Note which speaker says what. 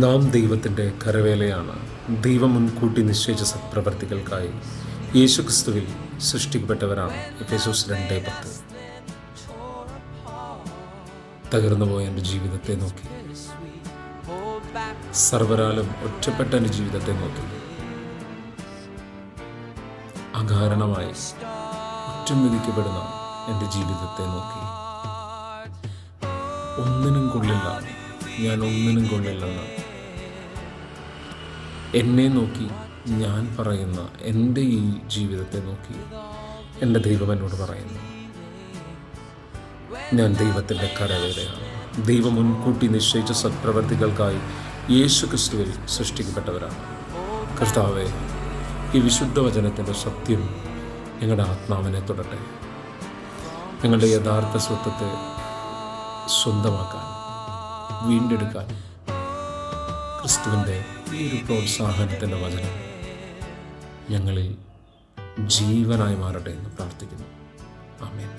Speaker 1: നാം ദൈവത്തിൻ്റെ കരവേലയാണ്. ദൈവം മുൻകൂട്ടി നിശ്ചയിച്ച സത്പ്രവർത്തികൾക്കായി യേശുക്രിസ്തുവിൽ സൃഷ്ടിക്കപ്പെട്ടവരാണ്. എഫേസ്യോസ് 2:10. തകർന്നുപോയ എൻ്റെ ജീവിതത്തെ നോക്കി, സർവരാലും ഒറ്റപ്പെട്ട എൻ്റെ ജീവിതത്തെ നോക്കി, അകാരണമായി കുറ്റം വിധിക്കപ്പെടുന്ന എൻ്റെ ജീവിതത്തെ നോക്കി, ഒന്നിനും കൊള്ളില്ല, ഞാൻ ഒന്നിനും കൊള്ളില്ലെന്ന് എന്നെ നോക്കി ഞാൻ പറയുന്ന എൻ്റെ ഈ ജീവിതത്തെ നോക്കി എൻ്റെ ദൈവം എന്നോട് പറയുന്നു, ഞാൻ ദൈവത്തിൻ്റെ കരവേലയാണ്. ദൈവം മുൻകൂട്ടി നിശ്ചയിച്ച സത്പ്രവർത്തികൾക്കായി യേശുക്രിസ്തുവിൽ സൃഷ്ടിക്കപ്പെട്ടവരാണ്. കർത്താവേ, ഈ വിശുദ്ധ വചനത്തിൻ്റെ സത്യം ഞങ്ങളുടെ ആത്മാവിനെ തൊടട്ടെ. ഞങ്ങളുടെ യഥാർത്ഥ സ്വത്വത്തെ സ്വന്തമാക്കാൻ, വീണ്ടെടുക്കാൻ ക്രിസ്തുവിൻ്റെ ഈ ഒരു പ്രോത്സാഹനത്തിൻ്റെ വചനം ഞങ്ങളിൽ ജീവനായി മാറട്ടെ എന്ന് പ്രാർത്ഥിക്കുന്നു. ആമേൻ.